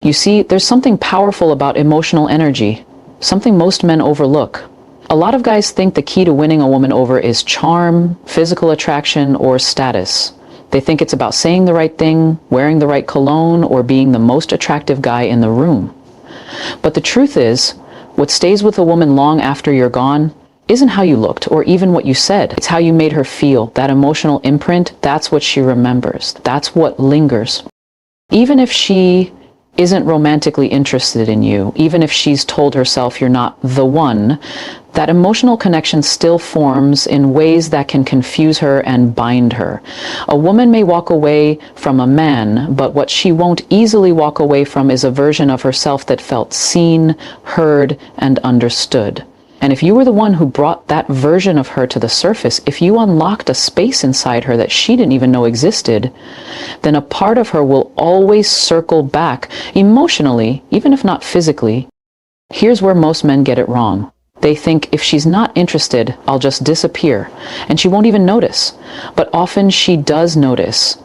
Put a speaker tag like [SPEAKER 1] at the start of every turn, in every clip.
[SPEAKER 1] You see, there's something powerful about emotional energy, something most men overlook. A lot of guys think the key to winning a woman over is charm, physical attraction, or status. They think it's about saying the right thing, wearing the right cologne, or being the most attractive guy in the room. But the truth is, what stays with a woman long after you're gone isn't how you looked or even what you said. It's how you made her feel. That emotional imprint, that's what she remembers. That's what lingers. Even if she isn't romantically interested in you, even if she's told herself you're not the one, that emotional connection still forms in ways that can confuse her and bind her. A woman may walk away from a man, but what she won't easily walk away from is a version of herself that felt seen, heard, and understood. And if you were the one who brought that version of her to the surface, if you unlocked a space inside her that she didn't even know existed, then a part of her will always circle back emotionally, even if not physically. Here's where most men get it wrong. They think if she's not interested, I'll just disappear, and she won't even notice. But often she does notice.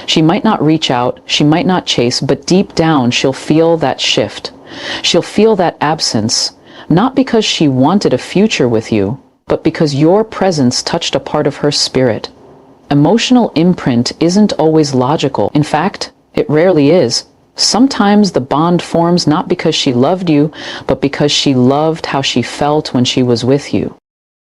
[SPEAKER 1] She might not reach out, she might not chase, but deep down she'll feel that shift. She'll feel that absence. Not because she wanted a future with you, but because your presence touched a part of her spirit. Emotional imprint isn't always logical. In fact, it rarely is. Sometimes the bond forms not because she loved you, but because she loved how she felt when she was with you.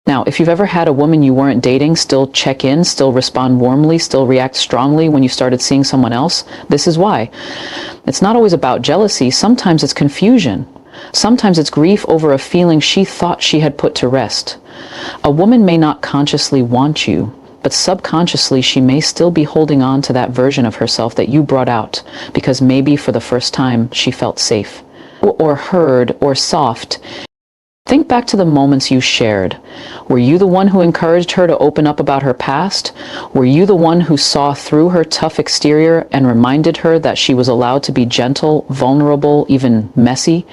[SPEAKER 1] Now, if you've ever had a woman you weren't dating still check in, still respond warmly, still react strongly when you started seeing someone else, this is why. It's not always about jealousy. Sometimes it's confusion. Sometimes it's grief over a feeling she thought she had put to rest. A woman may not consciously want you, but subconsciously she may still be holding on to that version of herself that you brought out, because maybe for the first time she felt safe, or heard, or soft. Think back to the moments you shared. Were you the one who encouraged her to open up about her past? Were you the one who saw through her tough exterior and reminded her that she was allowed to be gentle, vulnerable, even messy?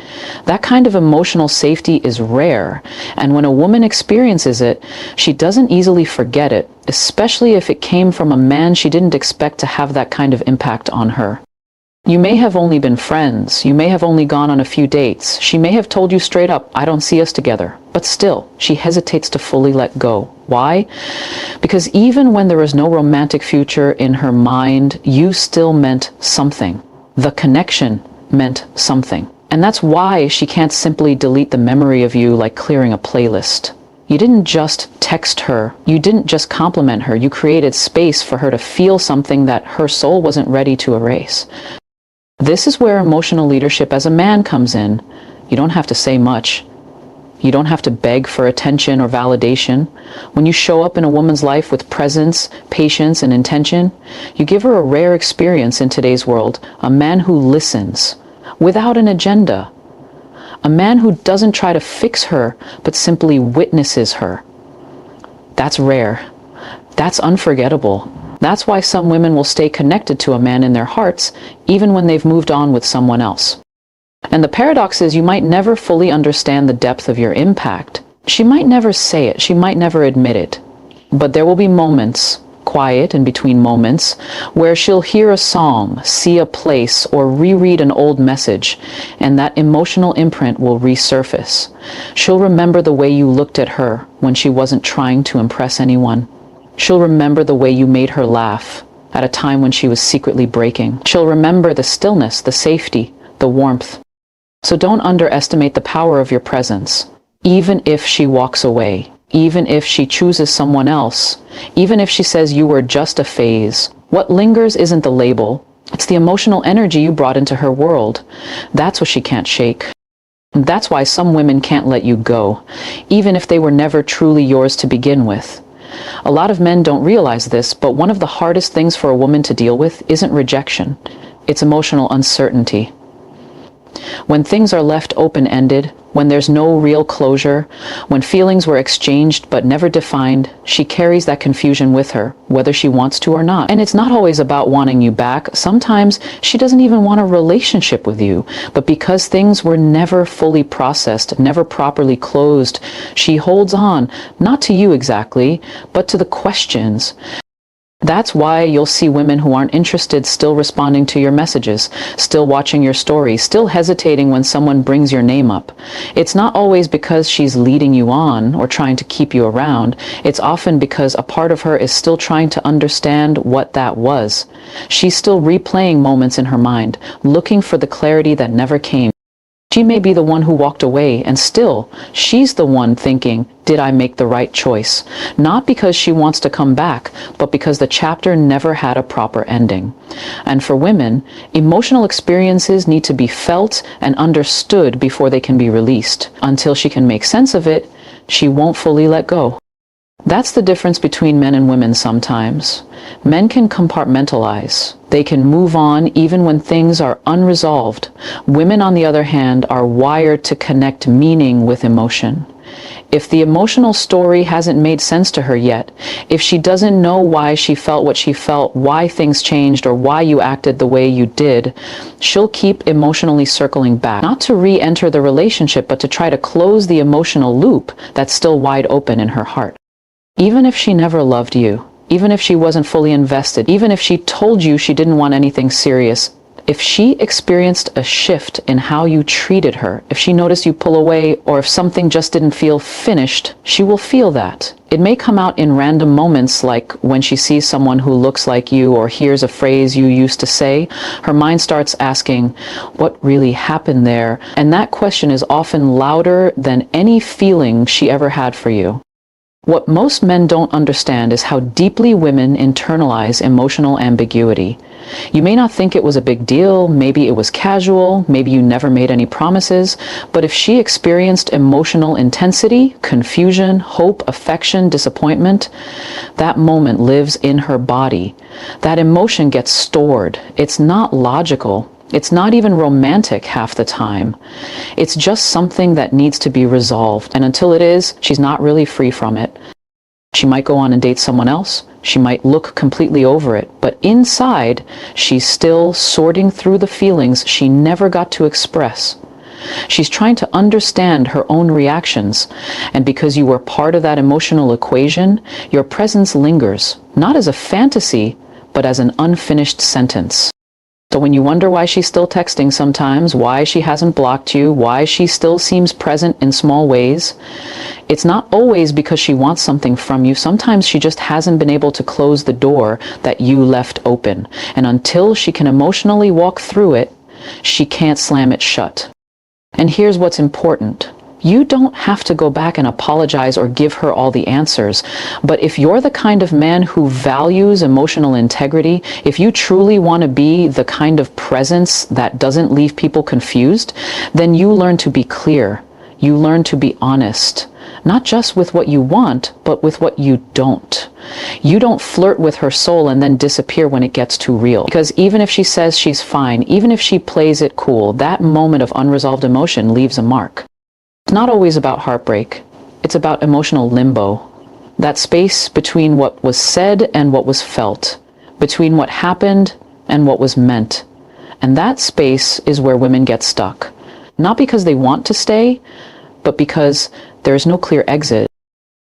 [SPEAKER 1] That kind of emotional safety is rare, and when a woman experiences it, she doesn't easily forget it, especially if it came from a man she didn't expect to have that kind of impact on her. You may have only been friends, you may have only gone on a few dates, she may have told you straight up, I don't see us together, but still, she hesitates to fully let go. Why? Because even when there was no romantic future in her mind, you still meant something. The connection meant something. And that's why she can't simply delete the memory of you like clearing a playlist. You didn't just text her, you didn't just compliment her, you created space for her to feel something that her soul wasn't ready to erase. This is where emotional leadership as a man comes in. You don't have to say much. You don't have to beg for attention or validation. When you show up in a woman's life with presence, patience, and intention, you give her a rare experience in today's world, a man who listens, without an agenda. A man who doesn't try to fix her, but simply witnesses her. That's rare. That's unforgettable. That's why some women will stay connected to a man in their hearts, even when they've moved on with someone else. And the paradox is you might never fully understand the depth of your impact. She might never say it, she might never admit it. But there will be moments, quiet in between moments, where she'll hear a song, see a place, or reread an old message, and that emotional imprint will resurface. She'll remember the way you looked at her when she wasn't trying to impress anyone. She'll remember the way you made her laugh at a time when she was secretly breaking. She'll remember the stillness, the safety, the warmth. So don't underestimate the power of your presence. Even if she walks away, even if she chooses someone else, even if she says you were just a phase, what lingers isn't the label, it's the emotional energy you brought into her world. That's what she can't shake. That's why some women can't let you go, even if they were never truly yours to begin with. A lot of men don't realize this, but one of the hardest things for a woman to deal with isn't rejection. It's emotional uncertainty. When things are left open-ended, when there's no real closure, when feelings were exchanged but never defined, she carries that confusion with her, whether she wants to or not. And it's not always about wanting you back. Sometimes she doesn't even want a relationship with you. But because things were never fully processed, never properly closed, she holds on, not to you exactly, but to the questions. That's why you'll see women who aren't interested still responding to your messages, still watching your stories, still hesitating when someone brings your name up. It's not always because she's leading you on or trying to keep you around. It's often because a part of her is still trying to understand what that was. She's still replaying moments in her mind, looking for the clarity that never came. She may be the one who walked away, and still, she's the one thinking, did I make the right choice? Not because she wants to come back, but because the chapter never had a proper ending. And for women, emotional experiences need to be felt and understood before they can be released. Until she can make sense of it, she won't fully let go. That's the difference between men and women sometimes. Men can compartmentalize. They can move on even when things are unresolved. Women, on the other hand, are wired to connect meaning with emotion. If the emotional story hasn't made sense to her yet, if she doesn't know why she felt what she felt, why things changed, or why you acted the way you did, she'll keep emotionally circling back, not to re-enter the relationship, but to try to close the emotional loop that's still wide open in her heart. Even if she never loved you, even if she wasn't fully invested, even if she told you she didn't want anything serious, if she experienced a shift in how you treated her, if she noticed you pull away, or if something just didn't feel finished, she will feel that. It may come out in random moments, like when she sees someone who looks like you or hears a phrase you used to say. Her mind starts asking, what really happened there? And that question is often louder than any feeling she ever had for you. What most men don't understand is how deeply women internalize emotional ambiguity. You may not think it was a big deal, maybe it was casual, maybe you never made any promises, but if she experienced emotional intensity, confusion, hope, affection, disappointment, that moment lives in her body. That emotion gets stored. It's not logical. It's not even romantic half the time. It's just something that needs to be resolved. And until it is, she's not really free from it. She might go on and date someone else. She might look completely over it. But inside, she's still sorting through the feelings she never got to express. She's trying to understand her own reactions. And because you were part of that emotional equation, your presence lingers, not as a fantasy, but as an unfinished sentence. So when you wonder why she's still texting sometimes, why she hasn't blocked you, why she still seems present in small ways, it's not always because she wants something from you. Sometimes she just hasn't been able to close the door that you left open. And until she can emotionally walk through it, she can't slam it shut. And here's what's important. You don't have to go back and apologize or give her all the answers. But if you're the kind of man who values emotional integrity, if you truly want to be the kind of presence that doesn't leave people confused, then you learn to be clear. You learn to be honest. Not just with what you want, but with what you don't. You don't flirt with her soul and then disappear when it gets too real. Because even if she says she's fine, even if she plays it cool, that moment of unresolved emotion leaves a mark. It's not always about heartbreak. It's about emotional limbo. That space between what was said and what was felt, between what happened and what was meant. And that space is where women get stuck. Not because they want to stay, but because there is no clear exit.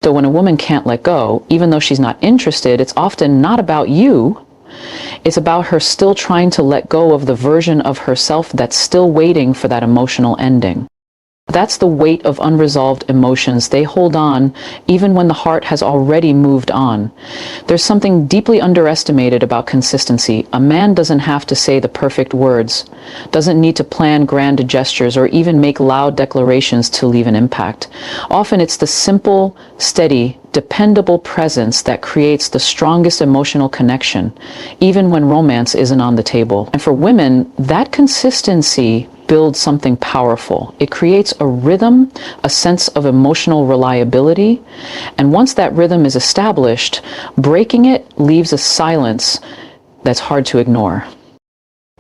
[SPEAKER 1] So when a woman can't let go, even though she's not interested, it's often not about you. It's about her still trying to let go of the version of herself that's still waiting for that emotional ending. That's the weight of unresolved emotions. They hold on even when the heart has already moved on. There's something deeply underestimated about consistency. A man doesn't have to say the perfect words, doesn't need to plan grand gestures or even make loud declarations to leave an impact. Often it's the simple, steady, dependable presence that creates the strongest emotional connection, even when romance isn't on the table. And for women, that consistency builds something powerful. It creates a rhythm, a sense of emotional reliability. And once that rhythm is established, breaking it leaves a silence that's hard to ignore.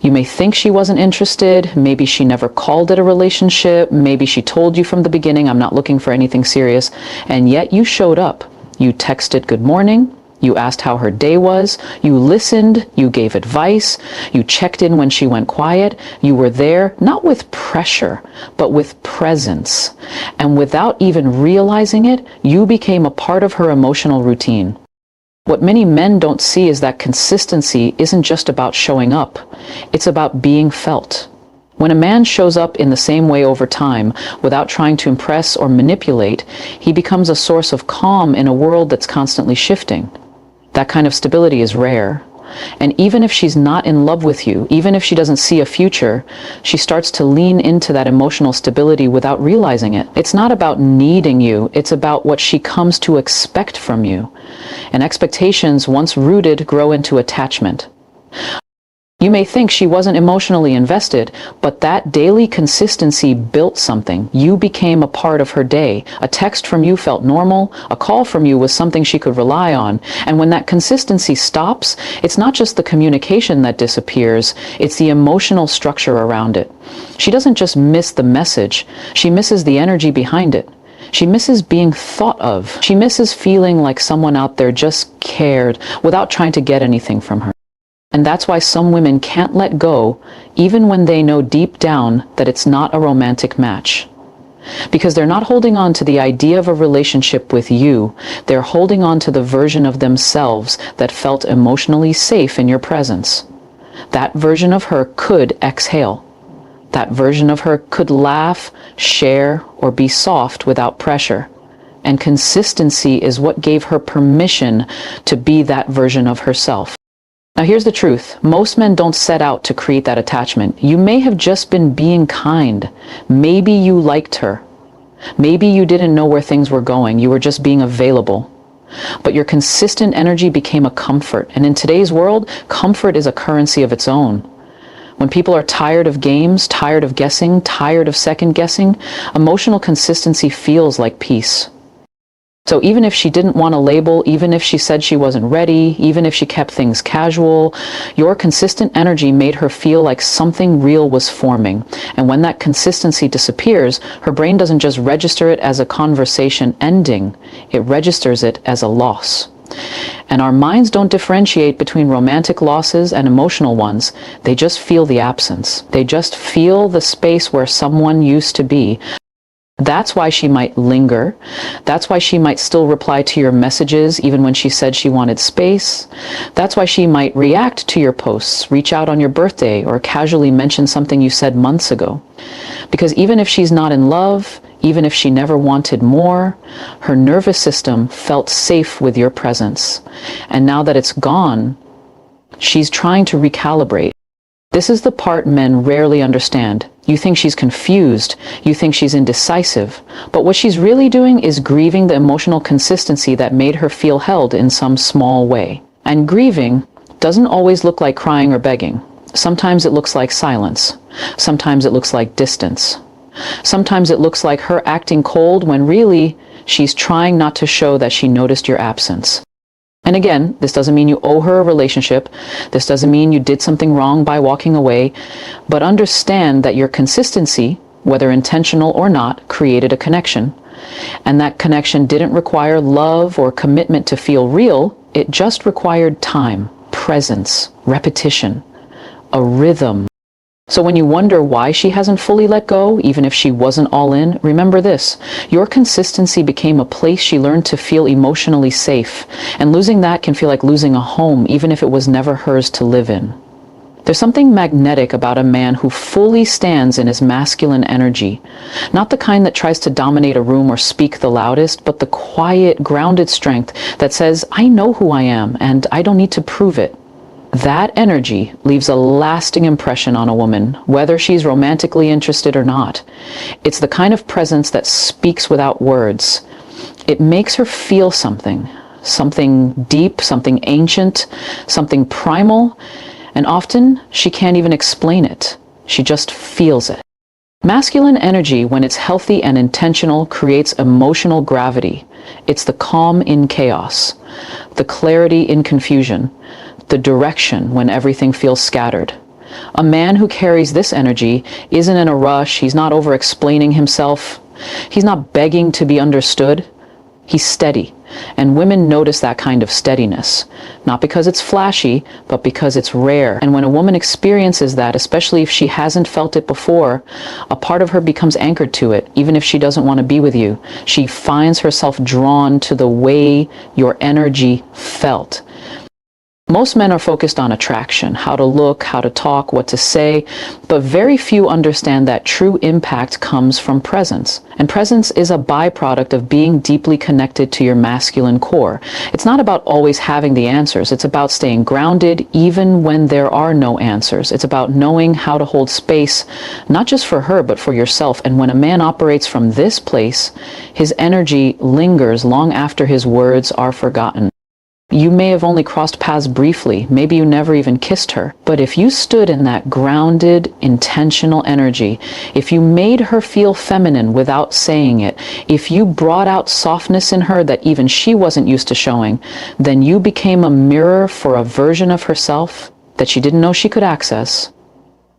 [SPEAKER 1] You may think she wasn't interested, maybe she never called it a relationship, maybe she told you from the beginning, I'm not looking for anything serious, and yet you showed up. You texted good morning, you asked how her day was, you listened, you gave advice, you checked in when she went quiet, you were there, not with pressure, but with presence. And without even realizing it, you became a part of her emotional routine. What many men don't see is that consistency isn't just about showing up, it's about being felt. When a man shows up in the same way over time, without trying to impress or manipulate, he becomes a source of calm in a world that's constantly shifting. That kind of stability is rare. And even if she's not in love with you, even if she doesn't see a future, she starts to lean into that emotional stability without realizing it. It's not about needing you, it's about what she comes to expect from you. And expectations, once rooted, grow into attachment. You may think she wasn't emotionally invested, but that daily consistency built something. You became a part of her day. A text from you felt normal. A call from you was something she could rely on. And when that consistency stops, it's not just the communication that disappears, it's the emotional structure around it. She doesn't just miss the message, she misses the energy behind it. She misses being thought of. She misses feeling like someone out there just cared without trying to get anything from her. And that's why some women can't let go, even when they know deep down that it's not a romantic match. Because they're not holding on to the idea of a relationship with you, they're holding on to the version of themselves that felt emotionally safe in your presence. That version of her could exhale. That version of her could laugh, share, or be soft without pressure. And consistency is what gave her permission to be that version of herself. Now here's the truth. Most men don't set out to create that attachment. You may have just been being kind. Maybe you liked her. Maybe you didn't know where things were going. You were just being available. But your consistent energy became a comfort. And in today's world, comfort is a currency of its own. When people are tired of games, tired of guessing, tired of second guessing, emotional consistency feels like peace. So even if she didn't want a label, even if she said she wasn't ready, even if she kept things casual, your consistent energy made her feel like something real was forming. And when that consistency disappears, her brain doesn't just register it as a conversation ending, it registers it as a loss. And our minds don't differentiate between romantic losses and emotional ones. They just feel the absence. They just feel the space where someone used to be. That's why she might linger. That's why she might still reply to your messages even when she said she wanted space. That's why she might react to your posts, reach out on your birthday, or casually mention something you said months ago. Because even if she's not in love, even if she never wanted more, her nervous system felt safe with your presence. And now that it's gone, she's trying to recalibrate. This is the part men rarely understand. You think she's confused, you think she's indecisive, but what she's really doing is grieving the emotional consistency that made her feel held in some small way. And grieving doesn't always look like crying or begging. Sometimes it looks like silence. Sometimes it looks like distance. Sometimes it looks like her acting cold when really she's trying not to show that she noticed your absence. And again, this doesn't mean you owe her a relationship. This doesn't mean you did something wrong by walking away. But understand that your consistency, whether intentional or not, created a connection. And that connection didn't require love or commitment to feel real. It just required time, presence, repetition, a rhythm. So when you wonder why she hasn't fully let go, even if she wasn't all in, remember this. Your consistency became a place she learned to feel emotionally safe. And losing that can feel like losing a home, even if it was never hers to live in. There's something magnetic about a man who fully stands in his masculine energy. Not the kind that tries to dominate a room or speak the loudest, but the quiet, grounded strength that says, I know who I am, and I don't need to prove it. That energy leaves a lasting impression on a woman, whether she's romantically interested or not. It's the kind of presence that speaks without words. It makes her feel something deep, something ancient, something primal, and often she can't even explain it. She just feels it. Masculine energy, when it's healthy and intentional, creates emotional gravity. It's the calm in chaos, the clarity in confusion, the direction when everything feels scattered. A man who carries this energy isn't in a rush, he's not over-explaining himself, he's not begging to be understood. He's steady, And women notice that kind of steadiness, not because it's flashy, but because it's rare. And when a woman experiences that, especially if she hasn't felt it before, a part of her becomes anchored to it, even if she doesn't want to be with you. She finds herself drawn to the way your energy felt. Most men are focused on attraction, how to look, how to talk, what to say, but very few understand that true impact comes from presence. And presence is a byproduct of being deeply connected to your masculine core. It's not about always having the answers. It's about staying grounded even when there are no answers. It's about knowing how to hold space, not just for her, but for yourself. And when a man operates from this place, his energy lingers long after his words are forgotten. You may have only crossed paths briefly, maybe you never even kissed her, but if you stood in that grounded, intentional energy, if you made her feel feminine without saying it, if you brought out softness in her that even she wasn't used to showing, then you became a mirror for a version of herself that she didn't know she could access.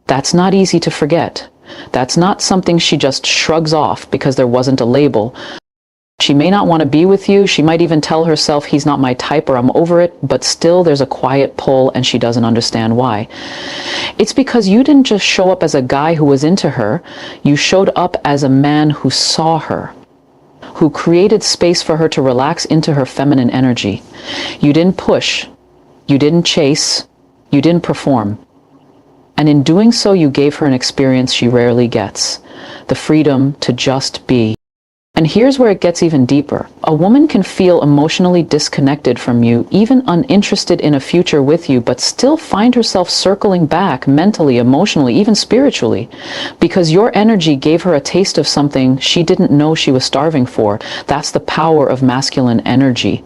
[SPEAKER 1] That's not easy to forget. That's not something she just shrugs off because there wasn't a label. She may not want to be with you. She might even tell herself, he's not my type or I'm over it, but still there's a quiet pull and she doesn't understand why. It's because you didn't just show up as a guy who was into her. You showed up as a man who saw her, who created space for her to relax into her feminine energy. You didn't push. You didn't chase. You didn't perform. And in doing so, you gave her an experience she rarely gets, the freedom to just be. And here's where it gets even deeper. A woman can feel emotionally disconnected from you, even uninterested in a future with you, but still find herself circling back mentally, emotionally, even spiritually, because your energy gave her a taste of something she didn't know she was starving for. That's the power of masculine energy.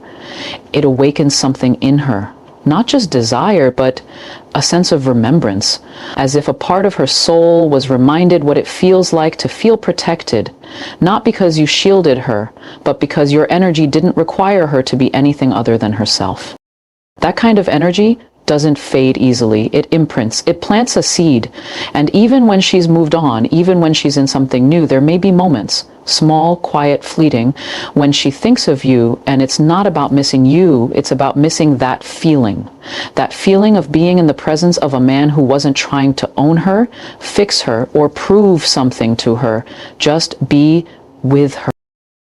[SPEAKER 1] It awakens something in her. Not just desire, but a sense of remembrance, as if a part of her soul was reminded what it feels like to feel protected, not because you shielded her, but because your energy didn't require her to be anything other than herself. That kind of energy doesn't fade easily. It imprints, it plants a seed, and even when she's moved on, even when she's in something new, there may be moments, small, quiet, fleeting, when she thinks of you, and it's not about missing you, it's about missing that feeling of being in the presence of a man who wasn't trying to own her, fix her, or prove something to her. Just be with her.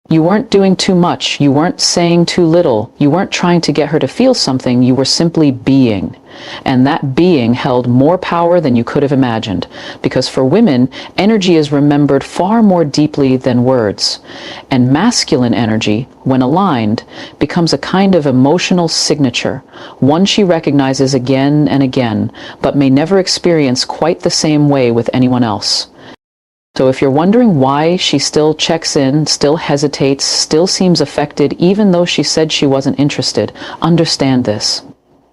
[SPEAKER 1] You weren't doing too much. You weren't saying too little. You weren't trying to get her to feel something. You were simply being. And that being held more power than you could have imagined. Because for women, energy is remembered far more deeply than words. And masculine energy, when aligned, becomes a kind of emotional signature, one she recognizes again and again, but may never experience quite the same way with anyone else. So if you're wondering why she still checks in, still hesitates, still seems affected, even though she said she wasn't interested, understand this.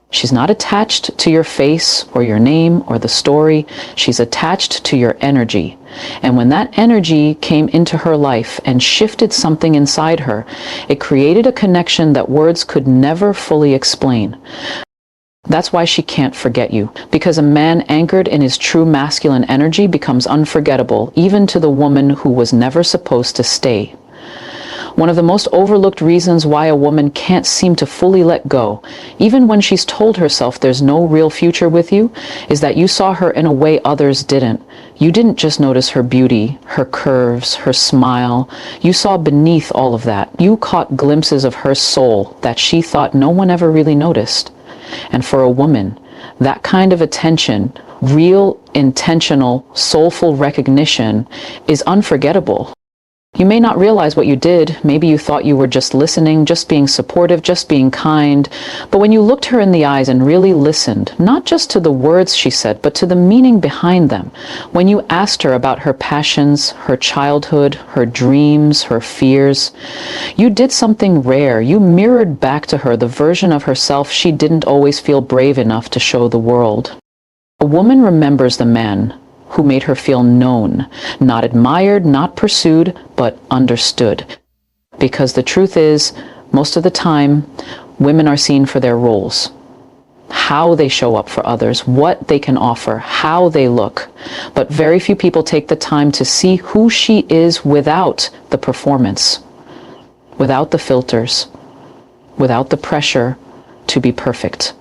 [SPEAKER 1] She's not attached to your face or your name or the story. She's attached to your energy. And when that energy came into her life and shifted something inside her, it created a connection that words could never fully explain. That's why she can't forget you, because a man anchored in his true masculine energy becomes unforgettable, even to the woman who was never supposed to stay. One of the most overlooked reasons why a woman can't seem to fully let go, even when she's told herself there's no real future with you, is that you saw her in a way others didn't. You didn't just notice her beauty, her curves, her smile. You saw beneath all of that. You caught glimpses of her soul that she thought no one ever really noticed. And for a woman, that kind of attention, real, intentional, soulful recognition is unforgettable. You may not realize what you did. Maybe you thought you were just listening, just being supportive, just being kind. But when you looked her in the eyes and really listened, not just to the words she said, but to the meaning behind them, when you asked her about her passions, her childhood, her dreams, her fears, you did something rare. You mirrored back to her the version of herself she didn't always feel brave enough to show the world. A woman remembers the man who made her feel known, not admired, not pursued, but understood. Because the truth is, most of the time, women are seen for their roles, how they show up for others, what they can offer, how they look. But very few people take the time to see who she is without the performance, without the filters, without the pressure to be perfect.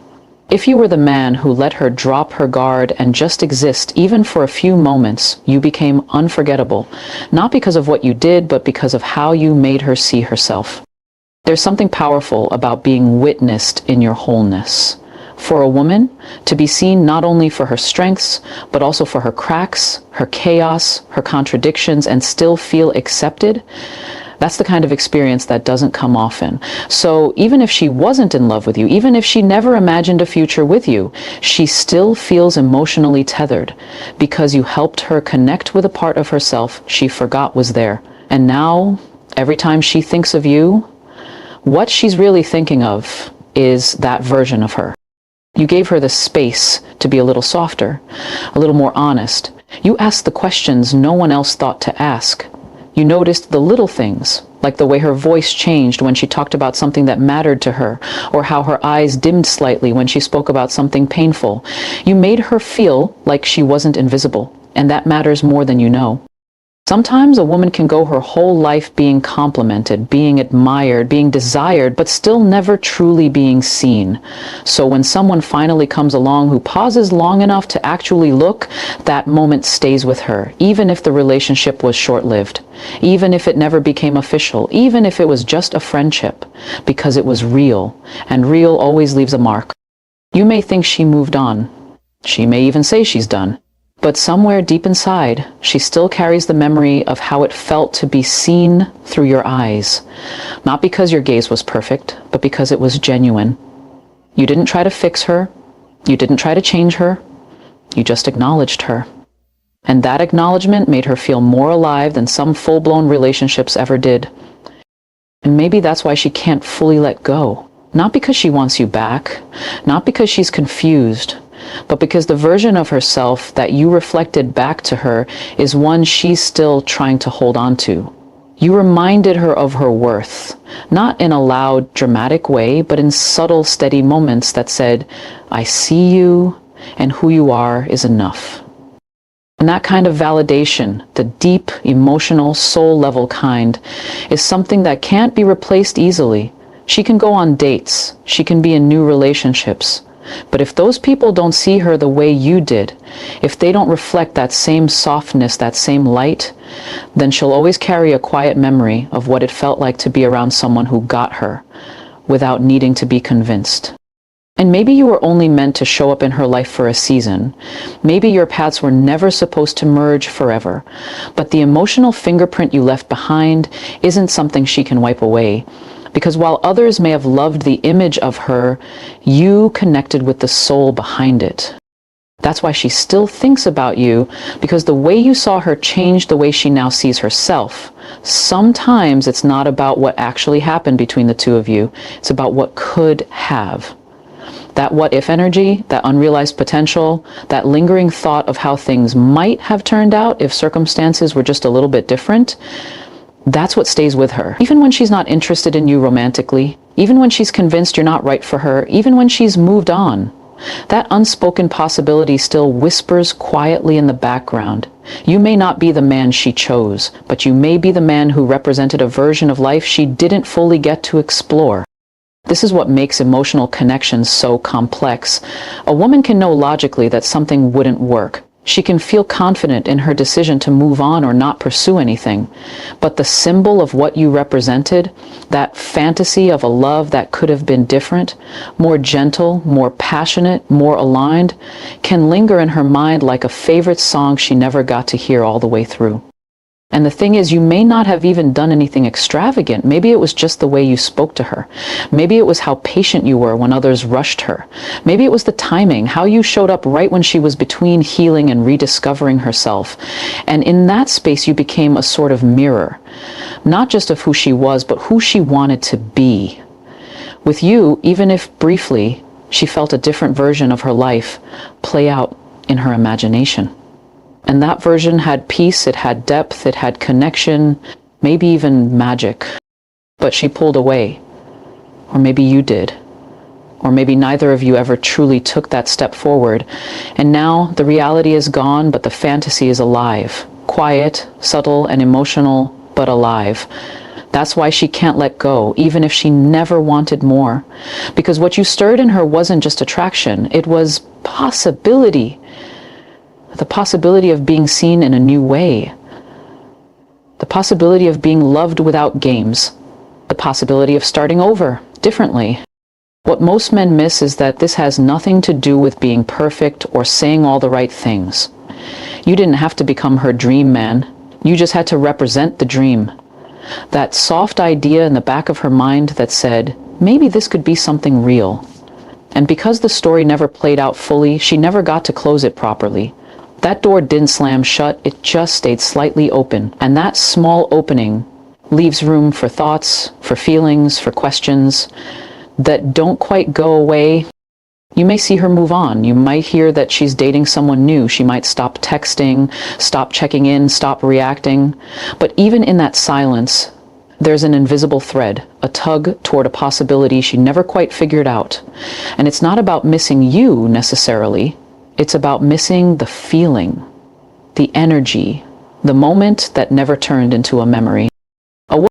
[SPEAKER 1] If you were the man who let her drop her guard and just exist, even for a few moments, you became unforgettable, not because of what you did, but because of how you made her see herself. There's something powerful about being witnessed in your wholeness. For a woman, to be seen not only for her strengths, but also for her cracks, her chaos, her contradictions, and still feel accepted, that's the kind of experience that doesn't come often. So even if she wasn't in love with you, even if she never imagined a future with you, she still feels emotionally tethered because you helped her connect with a part of herself she forgot was there. And now, every time she thinks of you, what she's really thinking of is that version of her. You gave her the space to be a little softer, a little more honest. You asked the questions no one else thought to ask. You noticed the little things, like the way her voice changed when she talked about something that mattered to her, or how her eyes dimmed slightly when she spoke about something painful. You made her feel like she wasn't invisible, and that matters more than you know. Sometimes a woman can go her whole life being complimented, being admired, being desired, but still never truly being seen. So when someone finally comes along who pauses long enough to actually look, that moment stays with her, even if the relationship was short-lived, even if it never became official, even if it was just a friendship, because it was real, and real always leaves a mark. You may think she moved on. She may even say she's done. But somewhere deep inside, she still carries the memory of how it felt to be seen through your eyes. Not because your gaze was perfect, but because it was genuine. You didn't try to fix her. You didn't try to change her. You just acknowledged her. And that acknowledgement made her feel more alive than some full-blown relationships ever did. And maybe that's why she can't fully let go. Not because she wants you back, not because she's confused, but because the version of herself that you reflected back to her is one she's still trying to hold on to. You reminded her of her worth, not in a loud, dramatic way, but in subtle, steady moments that said, "I see you, and who you are is enough." And that kind of validation, the deep, emotional, soul-level kind, is something that can't be replaced easily. She can go on dates, she can be in new relationships. But if those people don't see her the way you did, if they don't reflect that same softness, that same light, then she'll always carry a quiet memory of what it felt like to be around someone who got her, without needing to be convinced. And maybe you were only meant to show up in her life for a season. Maybe your paths were never supposed to merge forever. But the emotional fingerprint you left behind isn't something she can wipe away. Because while others may have loved the image of her, you connected with the soul behind it. That's why she still thinks about you, because the way you saw her changed the way she now sees herself. Sometimes it's not about what actually happened between the two of you. It's about what could have. That what-if energy, that unrealized potential, that lingering thought of how things might have turned out if circumstances were just a little bit different, that's what stays with her. Even when she's not interested in you romantically, even when she's convinced you're not right for her, even when she's moved on, that unspoken possibility still whispers quietly in the background. You may not be the man she chose, but you may be the man who represented a version of life she didn't fully get to explore. This is what makes emotional connections so complex. A woman can know logically that something wouldn't work. She can feel confident in her decision to move on or not pursue anything. But the symbol of what you represented, that fantasy of a love that could have been different, more gentle, more passionate, more aligned, can linger in her mind like a favorite song she never got to hear all the way through. And the thing is, you may not have even done anything extravagant. Maybe it was just the way you spoke to her. Maybe it was how patient you were when others rushed her. Maybe it was the timing, how you showed up right when she was between healing and rediscovering herself. And in that space, you became a sort of mirror, not just of who she was, but who she wanted to be. With you, even if briefly, she felt a different version of her life play out in her imagination. And that version had peace, it had depth, it had connection, maybe even magic. But she pulled away. Or maybe you did. Or maybe neither of you ever truly took that step forward. And now the reality is gone, but the fantasy is alive. Quiet, subtle, and emotional, but alive. That's why she can't let go, even if she never wanted more. Because what you stirred in her wasn't just attraction, it was possibility. The possibility of being seen in a new way. The possibility of being loved without games. The possibility of starting over, differently. What most men miss is that this has nothing to do with being perfect or saying all the right things. You didn't have to become her dream man. You just had to represent the dream. That soft idea in the back of her mind that said, maybe this could be something real. And because the story never played out fully, she never got to close it properly. That door didn't slam shut, it just stayed slightly open. And that small opening leaves room for thoughts, for feelings, for questions that don't quite go away. You may see her move on. You might hear that she's dating someone new. She might stop texting, stop checking in, stop reacting. But even in that silence, there's an invisible thread, a tug toward a possibility she never quite figured out. And it's not about missing you necessarily. It's about missing the feeling, the energy, the moment that never turned into a memory.